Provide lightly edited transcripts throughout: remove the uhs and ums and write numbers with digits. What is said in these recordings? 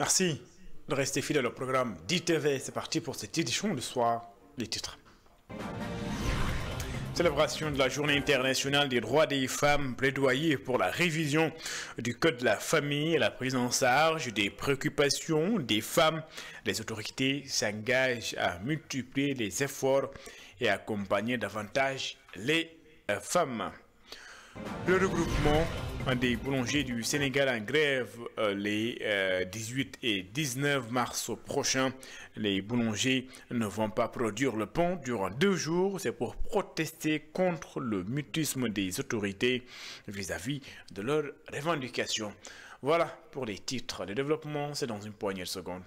Merci de rester fidèle au programme d'ITV. C'est parti pour cette édition de soir. Les titres. Célébration de la Journée internationale des droits des femmes, plaidoyer pour la révision du Code de la famille et la prise en charge des préoccupations des femmes. Les autorités s'engagent à multiplier les efforts et accompagner davantage les femmes. Le regroupement des boulangers du Sénégal en grève les 18 et 19 mars prochains. Les boulangers ne vont pas produire le pain durant 2 jours. C'est pour protester contre le mutisme des autorités vis-à-vis de leurs revendications. Voilà pour les titres. Le développement, c'est dans une poignée de secondes.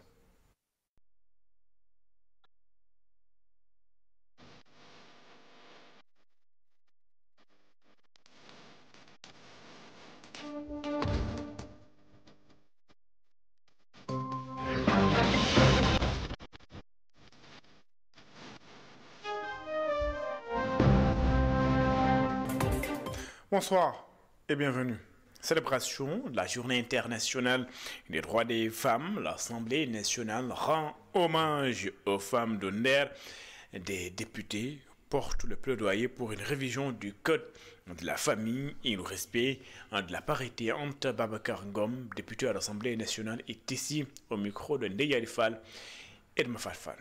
Bonsoir et bienvenue. Célébration de la Journée internationale des droits des femmes, l'Assemblée nationale rend hommage aux femmes d'honneur. Des députés portent le plaidoyer pour une révision du Code de la famille et le respect de la parité. Anta Babacar Ngom, député à l'Assemblée nationale, est ici au micro de Ndeya Fall et de Mafalfal.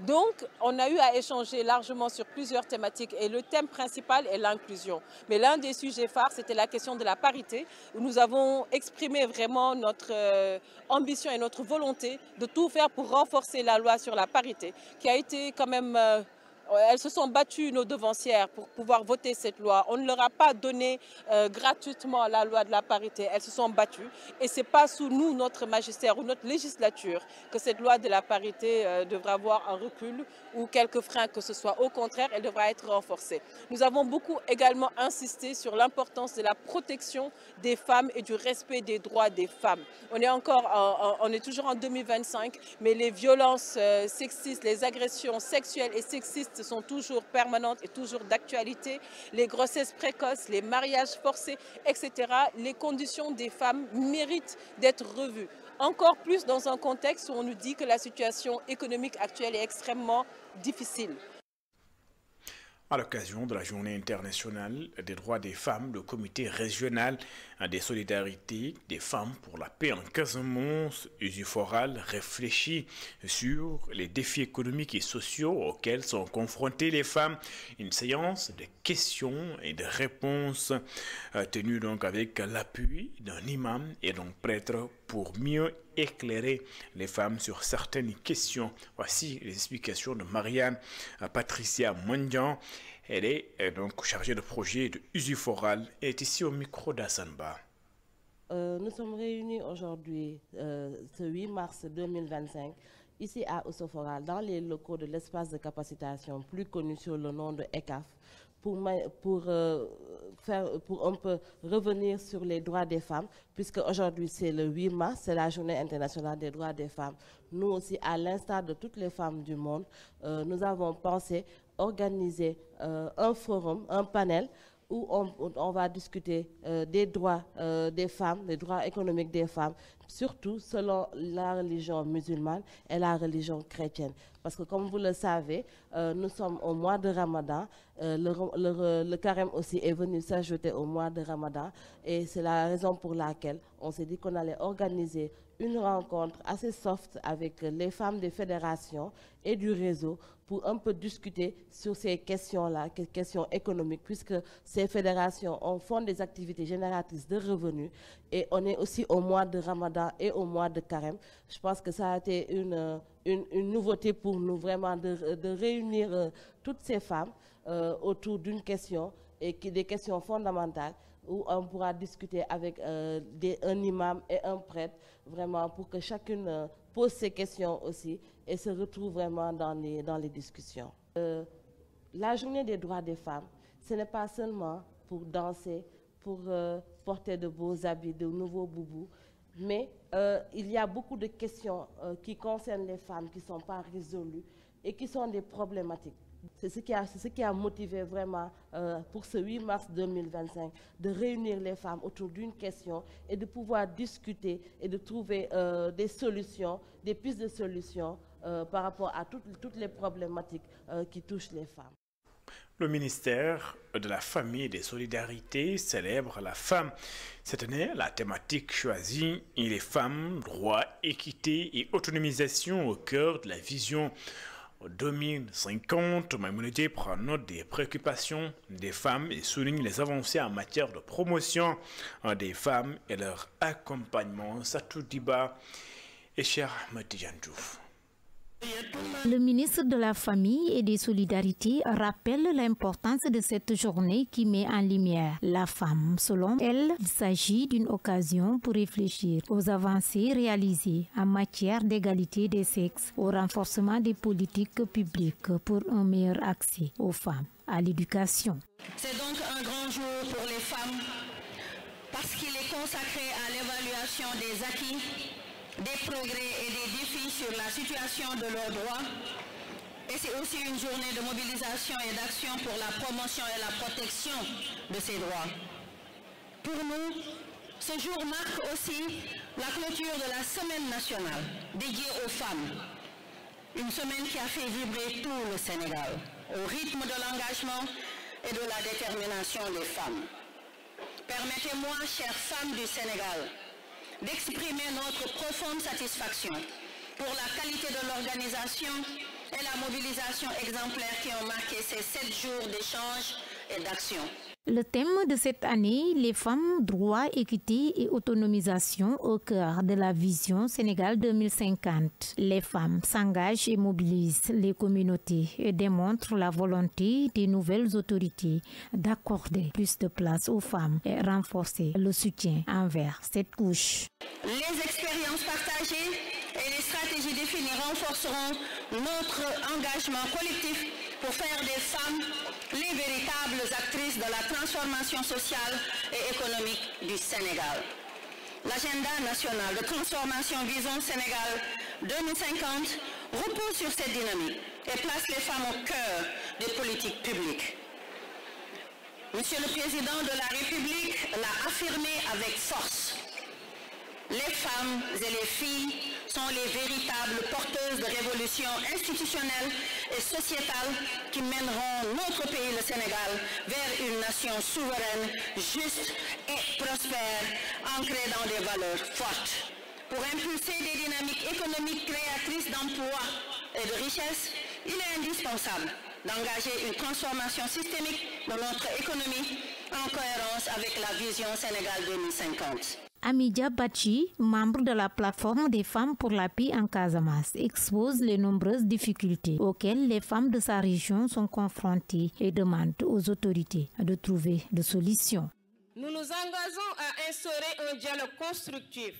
Donc, on a eu à échanger largement sur plusieurs thématiques et le thème principal est l'inclusion. Mais l'un des sujets phares, c'était la question de la parité, où nous avons exprimé vraiment notre ambition et notre volonté de tout faire pour renforcer la loi sur la parité, qui a été quand même... elles se sont battues, nos devancières, pour pouvoir voter cette loi. On ne leur a pas donné gratuitement la loi de la parité. Elles se sont battues. Et ce n'est pas sous nous, notre magistère ou notre législature, que cette loi de la parité devra avoir un recul ou quelques freins que ce soit. Au contraire, elle devra être renforcée. Nous avons beaucoup également insisté sur l'importance de la protection des femmes et du respect des droits des femmes. On est toujours en 2025, mais les violences sexistes, les agressions sexuelles et sexistes sont toujours permanentes et toujours d'actualité. Les grossesses précoces, les mariages forcés, etc. Les conditions des femmes méritent d'être revues. Encore plus dans un contexte où on nous dit que la situation économique actuelle est extrêmement difficile. À l'occasion de la Journée internationale des droits des femmes, le comité régional des solidarités des femmes pour la paix en Casamance, Usuforal, réfléchit sur les défis économiques et sociaux auxquels sont confrontées les femmes. Une séance de questions et de réponses tenue donc avec l'appui d'un imam et d'un prêtre pour mieux éclairer les femmes sur certaines questions. Voici les explications de Marianne Patricia Mondian. Elle est donc chargée de projet de Usuforal et est ici au micro d'Assanba. Nous sommes réunis aujourd'hui, ce 8 mars 2025, ici à Usuforal, dans les locaux de l'espace de capacitation, plus connu sous le nom de ECAF, pour un peu revenir sur les droits des femmes, puisque aujourd'hui c'est le 8 mars, c'est la journée internationale des droits des femmes. Nous aussi, à l'instar de toutes les femmes du monde, nous avons pensé organiser un forum, un panel, où on va discuter des droits des femmes, des droits économiques des femmes, surtout selon la religion musulmane et la religion chrétienne. Parce que comme vous le savez, nous sommes au mois de Ramadan, le carême aussi est venu s'ajouter au mois de Ramadan et c'est la raison pour laquelle on s'est dit qu'on allait organiser une rencontre assez soft avec les femmes des fédérations et du réseau pour un peu discuter sur ces questions-là, questions économiques, puisque ces fédérations font des activités génératrices de revenus et on est aussi au mois de Ramadan et au mois de Carême. Je pense que ça a été une nouveauté pour nous vraiment de réunir toutes ces femmes autour d'une question et des questions fondamentales où on pourra discuter avec un imam et un prêtre, vraiment pour que chacune pose ses questions aussi et se retrouve vraiment dans les discussions. La journée des droits des femmes, ce n'est pas seulement pour danser, pour porter de beaux habits, de nouveaux boubous, mais il y a beaucoup de questions qui concernent les femmes qui ne sont pas résolues et qui sont des problématiques. C'est ce qui a motivé vraiment pour ce 8 mars 2025 de réunir les femmes autour d'une question et de pouvoir discuter et de trouver des solutions, des pistes de solutions par rapport à toutes les problématiques qui touchent les femmes. Le ministère de la Famille et des Solidarités célèbre la femme. Cette année, la thématique choisie est les femmes, droits, équité et autonomisation au cœur de la vision 2050. Maïmouna Dièye prend note des préoccupations des femmes et souligne les avancées en matière de promotion des femmes et leur accompagnement. Satou Diba et Cheikh Ahmed Tidiane Diouf. Le ministre de la Famille et des Solidarités rappelle l'importance de cette journée qui met en lumière la femme. Selon elle, il s'agit d'une occasion pour réfléchir aux avancées réalisées en matière d'égalité des sexes, au renforcement des politiques publiques pour un meilleur accès aux femmes à l'éducation. C'est donc un grand jour pour les femmes parce qu'il est consacré à l'évaluation des acquis, des progrès et des défis sur la situation de leurs droits. Et c'est aussi une journée de mobilisation et d'action pour la promotion et la protection de ces droits. Pour nous, ce jour marque aussi la clôture de la Semaine nationale dédiée aux femmes. Une semaine qui a fait vibrer tout le Sénégal au rythme de l'engagement et de la détermination des femmes. Permettez-moi, chères femmes du Sénégal, d'exprimer notre profonde satisfaction pour la qualité de l'organisation et la mobilisation exemplaire qui ont marqué ces 7 jours d'échange et d'action. Le thème de cette année, les femmes, droits, équité et autonomisation au cœur de la vision Sénégal 2050. Les femmes s'engagent et mobilisent les communautés et démontrent la volonté des nouvelles autorités d'accorder plus de place aux femmes et renforcer le soutien envers cette couche. Les expériences partagées et les stratégies définies renforceront notre engagement collectif pour faire des femmes les véritables actrices de la transformation sociale et économique du Sénégal. L'agenda national de transformation Vision Sénégal 2050 repose sur cette dynamique et place les femmes au cœur des politiques publiques. Monsieur le Président de la République l'a affirmé avec force. Les femmes et les filles sont les véritables porteuses de révolution institutionnelle et sociétale qui mèneront notre pays, le Sénégal, vers une nation souveraine, juste et prospère, ancrée dans des valeurs fortes. Pour impulser des dynamiques économiques créatrices d'emplois et de richesse, il est indispensable d'engager une transformation systémique de notre économie en cohérence avec la vision Sénégal 2050. Amidia Bachi, membre de la plateforme des femmes pour la paix en Casamance, expose les nombreuses difficultés auxquelles les femmes de sa région sont confrontées et demande aux autorités de trouver des solutions. Nous nous engageons à instaurer un dialogue constructif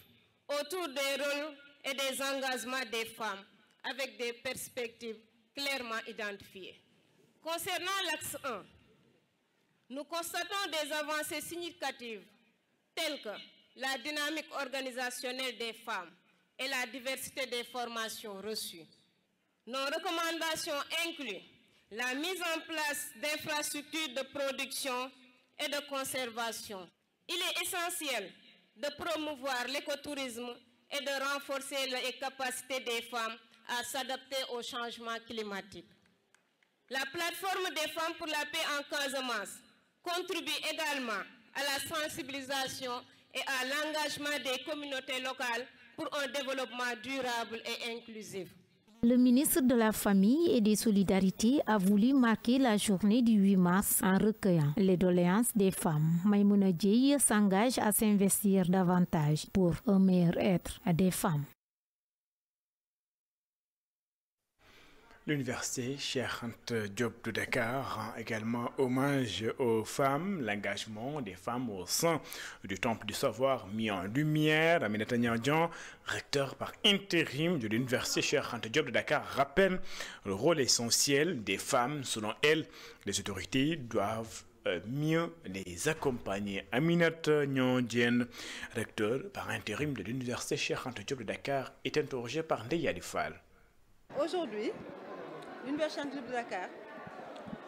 autour des rôles et des engagements des femmes avec des perspectives clairement identifiées. Concernant l'axe 1, nous constatons des avancées significatives telles que la dynamique organisationnelle des femmes et la diversité des formations reçues. Nos recommandations incluent la mise en place d'infrastructures de production et de conservation. Il est essentiel de promouvoir l'écotourisme et de renforcer les capacités des femmes à s'adapter au changement climatique. La plateforme des femmes pour la paix en Casamance contribue également à la sensibilisation et à l'engagement des communautés locales pour un développement durable et inclusif. Le ministre de la Famille et des Solidarités a voulu marquer la journée du 8 mars en recueillant les doléances des femmes. Maïmouna Dièye s'engage à s'investir davantage pour un meilleur être des femmes. L'université Cheikh Anta Diop de Dakar rend également hommage aux femmes, l'engagement des femmes au sein du Temple du Savoir mis en lumière. Aminata Niang, recteur par intérim de l'université Cheikh Anta Diop de Dakar, rappelle le rôle essentiel des femmes. Selon elle, les autorités doivent mieux les accompagner. Aminata Niang, recteur par intérim de l'université Cheikh Anta Diop de Dakar, est interrogée par Ndeye Yali Fall. Aujourd'hui, l'Université Cheikh Anta Diop de Dakar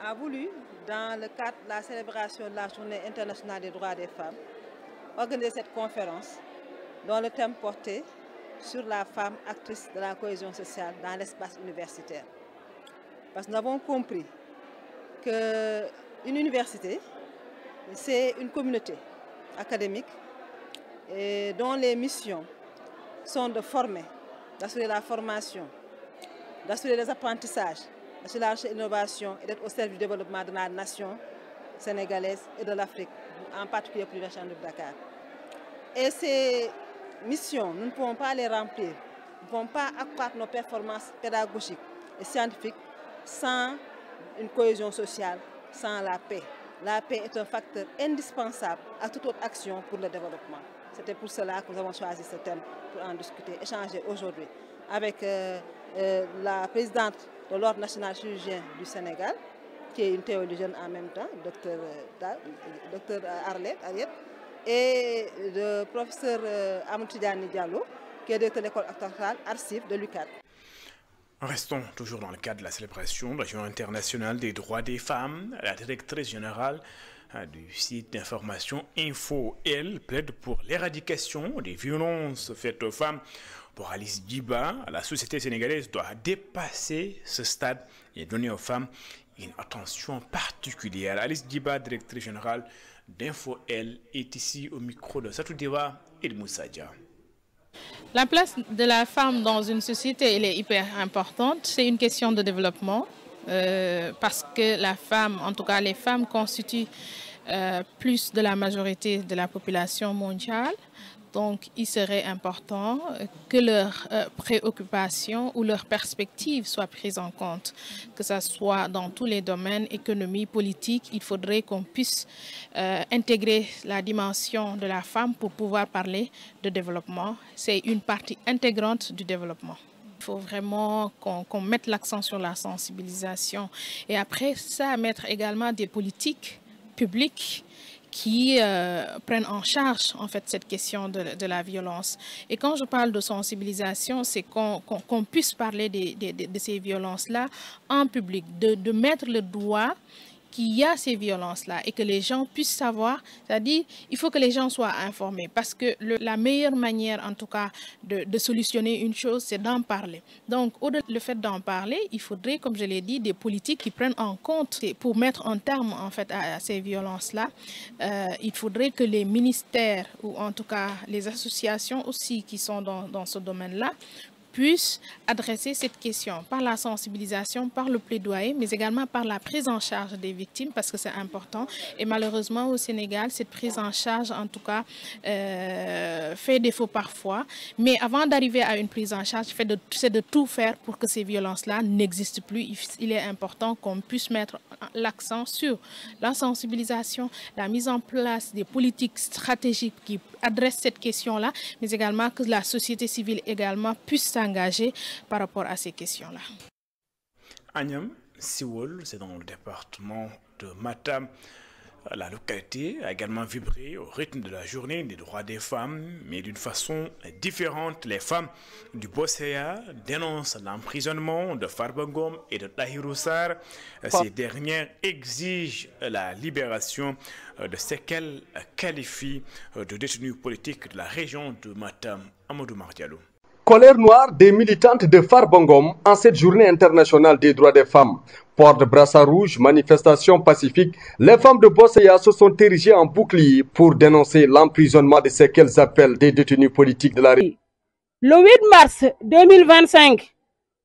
a voulu, dans le cadre de la célébration de la Journée internationale des droits des femmes, organiser cette conférence dont le thème portait sur la femme actrice de la cohésion sociale dans l'espace universitaire. Parce que nous avons compris qu'une université, c'est une communauté académique et dont les missions sont de former, d'assurer la formation, d'assurer les apprentissages, d'assurer la recherche et l'innovation et d'être au service du développement de la nation sénégalaise et de l'Afrique, en particulier pour l'Université de Dakar. Et ces missions, nous ne pouvons pas les remplir, nous ne pouvons pas accroître nos performances pédagogiques et scientifiques sans une cohésion sociale, sans la paix. La paix est un facteur indispensable à toute autre action pour le développement. C'était pour cela que nous avons choisi ce thème pour en discuter, échanger aujourd'hui avec la présidente de l'Ordre national chirurgien du Sénégal, qui est une théologienne en même temps, docteur Arlette, et le professeur Amadou Tidiane Diallo, qui est directeur de l'école occidentale Arcif de l'UCAD. Restons toujours dans le cadre de la célébration de la Journée internationale des droits des femmes. La directrice générale du site d'information Info, elle plaide pour l'éradication des violences faites aux femmes. Pour Alice Djiba, la société sénégalaise doit dépasser ce stade et donner aux femmes une attention particulière. Alice Djiba, directrice générale d'Info, elle est ici au micro de Satou Diva et de Moussa Dia. La place de la femme dans une société, elle est hyper importante. C'est une question de développement parce que la femme, en tout cas les femmes, constituent plus de la majorité de la population mondiale. Donc, il serait important que leurs préoccupations ou leurs perspectives soient prises en compte, que ce soit dans tous les domaines, économie, politique. Il faudrait qu'on puisse intégrer la dimension de la femme pour pouvoir parler de développement. C'est une partie intégrante du développement. Il faut vraiment qu'on mette l'accent sur la sensibilisation. Et après ça, mettre également des politiques publiques qui prennent en charge en fait cette question de la violence. Et quand je parle de sensibilisation, c'est qu'on puisse parler de ces violences-là en public, de mettre le doigt qu'il y a ces violences-là et que les gens puissent savoir, c'est-à-dire il faut que les gens soient informés parce que la meilleure manière en tout cas de solutionner une chose, c'est d'en parler. Donc au-delà du fait d'en parler, il faudrait, comme je l'ai dit, des politiques qui prennent en compte pour mettre un terme en fait à ces violences-là. Il faudrait que les ministères ou en tout cas les associations aussi qui sont dans ce domaine-là puissent adresser cette question par la sensibilisation, par le plaidoyer, mais également par la prise en charge des victimes parce que c'est important. Et malheureusement au Sénégal, cette prise en charge en tout cas fait défaut parfois. Mais avant d'arriver à une prise en charge, c'est de tout faire pour que ces violences-là n'existent plus. Il est important qu'on puisse mettre l'accent sur la sensibilisation, la mise en place des politiques stratégiques qui adressent cette question-là, mais également que la société civile également puisse s'engager par rapport à ces questions-là. Agnam Siwol, c'est dans le département de Matam. La localité a également vibré au rythme de la journée des droits des femmes, mais d'une façon différente. Les femmes du Bosséa dénoncent l'emprisonnement de Farba Ngom et de Tahirou Sarr. Ces dernières exigent la libération de ce qu'elles qualifient de détenus politiques de la région de Matam. Amadou Mardialo. Colère noire des militantes de Farba Ngom en cette journée internationale des droits des femmes. Port de brassard rouge, manifestation pacifique, les femmes de Bosséa se sont érigées en bouclier pour dénoncer l'emprisonnement de ce qu'elles appellent des détenus politiques de la région. Le 8 mars 2025,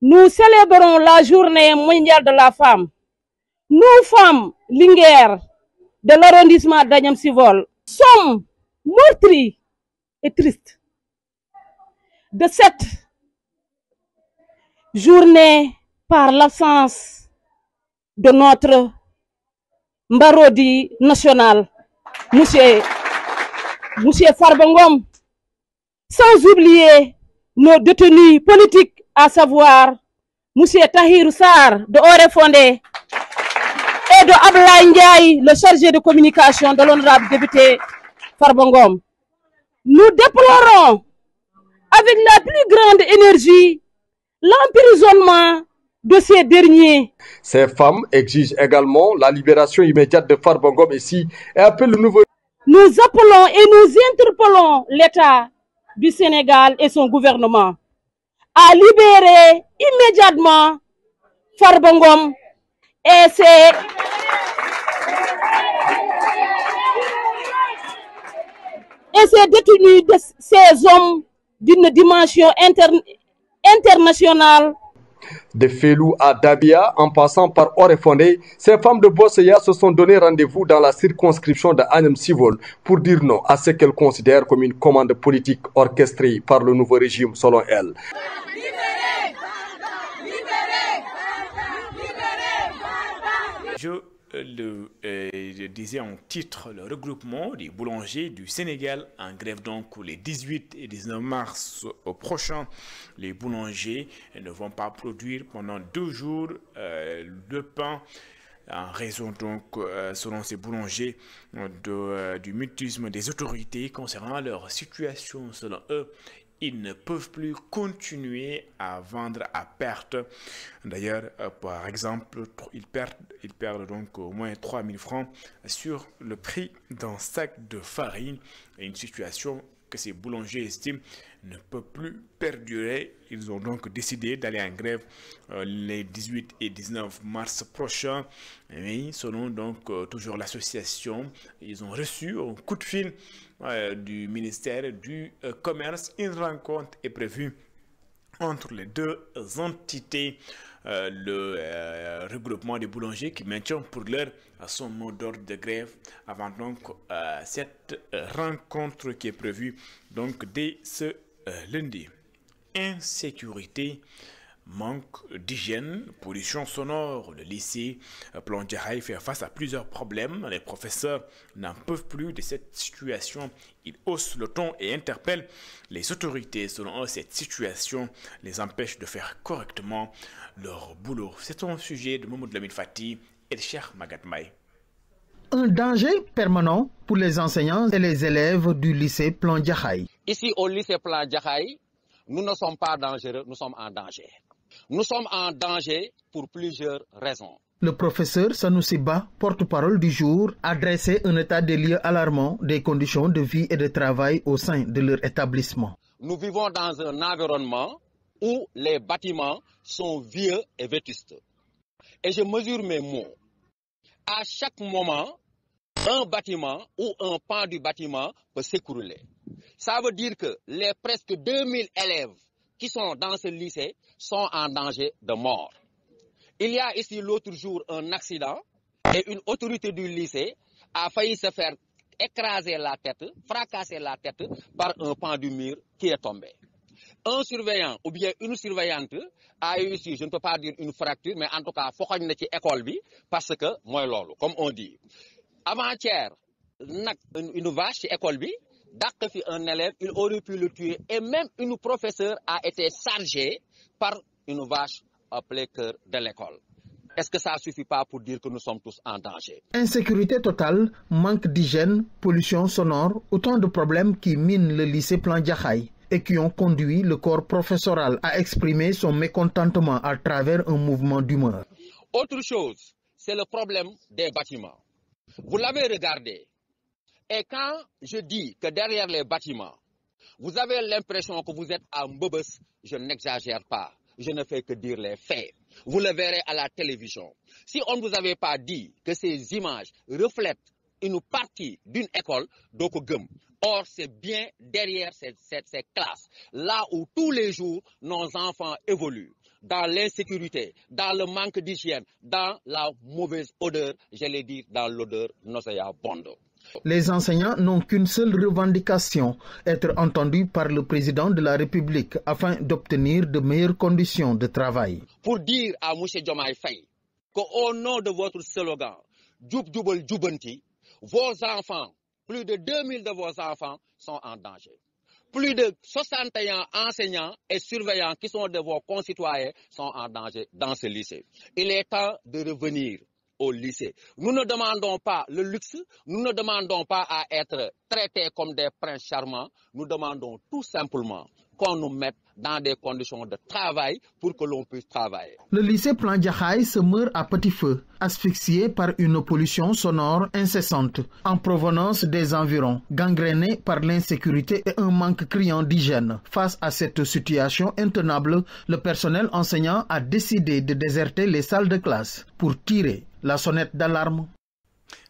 nous célébrons la journée mondiale de la femme. Nous, femmes linguères de l'arrondissement d'Agnam Sivol, sommes meurtries et tristes de cette journée par l'absence de notre Mbarodi national, Monsieur Farba Ngom, sans oublier nos détenus politiques, à savoir Monsieur Tahirou Sarr de Orefondé et de Ablaye Ndiaye, le chargé de communication de l'honorable député Farba Ngom. Nous déplorons avec la plus grande énergie l'emprisonnement de ces derniers. Ces femmes exigent également la libération immédiate de Farba Ngom ici et appellent le nouveau... Nous appelons et nous interpellons l'État du Sénégal et son gouvernement à libérer immédiatement Farba Ngom et ces détenus, ces hommes d'une dimension internationale. De Felou à Dabia, en passant par Orefondé, ces femmes de Bosseya se sont donné rendez-vous dans la circonscription de Agnam Civol pour dire non à ce qu'elles considèrent comme une commande politique orchestrée par le nouveau régime, selon elles. Je disais en titre, le regroupement des boulangers du Sénégal en grève donc les 18 et 19 mars au prochain. Les boulangers ne vont pas produire pendant 2 jours de pain en raison donc, selon ces boulangers, du mutisme des autorités concernant leur situation. Selon eux, ils ne peuvent plus continuer à vendre à perte. D'ailleurs, par exemple, ils perdent donc au moins 3 000 francs sur le prix d'un sac de farine. Et une situation que ces boulangers estiment ne peut plus perdurer. Ils ont donc décidé d'aller en grève les 18 et 19 mars prochains. Et selon donc toujours l'association, ils ont reçu un coup de fil du ministère du Commerce. Une rencontre est prévue entre les deux entités. Le regroupement des boulangers qui maintient pour l'heure son mot d'ordre de grève avant donc cette rencontre qui est prévue donc dès ce lundi. Insécurité, manque d'hygiène, pollution sonore. Le lycée Plan Jaxaay fait face à plusieurs problèmes. Les professeurs n'en peuvent plus de cette situation. Ils haussent le ton et interpellent les autorités. Selon eux, cette situation les empêche de faire correctement leur boulot. C'est un sujet de Mamadou Lamine Fati et de Cheikh Maguette Maye. Un danger permanent pour les enseignants et les élèves du lycée Plan Jaxaay. Ici au lycée Plan Jaxaay, nous ne sommes pas dangereux, nous sommes en danger. Nous sommes en danger pour plusieurs raisons. Le professeur Sanoussi Ba, porte-parole du jour, a dressé un état des lieux alarmant des conditions de vie et de travail au sein de leur établissement. Nous vivons dans un environnement où les bâtiments sont vieux et vétustes. Et je mesure mes mots. À chaque moment, un bâtiment ou un pan du bâtiment peut s'écrouler. Ça veut dire que les presque 2000 élèves qui sont dans ce lycée sont en danger de mort. Il y a ici l'autre jour un accident et une autorité du lycée a failli se faire écraser la tête, fracasser la tête par un pan du mur qui est tombé. Un surveillant ou bien une surveillante a eu ici, je ne peux pas dire une fracture, mais en tout cas, il faut qu'on ait une école parce que, moi, comme on dit, avant-hier, une vache chez l'école, un élève, il aurait pu le tuer. Et même une professeure a été chargée par une vache appelée cœur de l'école. Est-ce que ça ne suffit pas pour dire que nous sommes tous en danger? Insécurité totale, manque d'hygiène, pollution sonore, autant de problèmes qui minent le lycée Plan Jaxaay et qui ont conduit le corps professoral à exprimer son mécontentement à travers un mouvement d'humeur. Autre chose, c'est le problème des bâtiments. Vous l'avez regardé. Et quand je dis que derrière les bâtiments, vous avez l'impression que vous êtes à Mbobes, je n'exagère pas. Je ne fais que dire les faits. Vous le verrez à la télévision. Si on ne vous avait pas dit que ces images reflètent une partie d'une école, donc or, c'est bien derrière ces classes, là où tous les jours nos enfants évoluent, dans l'insécurité, dans le manque d'hygiène, dans la mauvaise odeur, j'allais dire dans l'odeur nauséabonde. Les enseignants n'ont qu'une seule revendication, être entendus par le président de la République afin d'obtenir de meilleures conditions de travail. Pour dire à M. Diomaye Faye qu'au nom de votre slogan, Djoub Djoubal Djoubanti, vos enfants, plus de 2000 de vos enfants sont en danger. Plus de 61 enseignants et surveillants qui sont de vos concitoyens sont en danger dans ce lycée. Il est temps de revenir au lycée. Nous ne demandons pas le luxe, nous ne demandons pas à être traités comme des princes charmants, nous demandons tout simplement qu'on nous mette dans des conditions de travail pour que l'on puisse travailler. Le lycée Plan Diakhaï se meurt à petit feu, asphyxié par une pollution sonore incessante en provenance des environs, gangréné par l'insécurité et un manque criant d'hygiène. Face à cette situation intenable, le personnel enseignant a décidé de déserter les salles de classe pour tirer la sonnette d'alarme.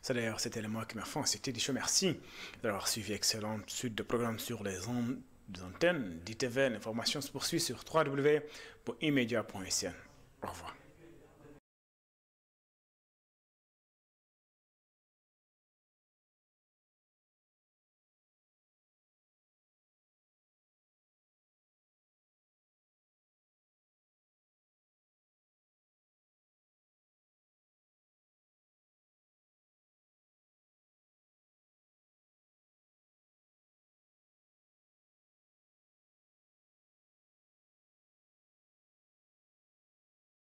Ça d'ailleurs, c'était le mot qui m'a fait. C'était des choses. Merci d'avoir suivi excellente suite de programmes sur les antennes d'ITV. L'information se poursuit sur www.imedia.sn. Au revoir.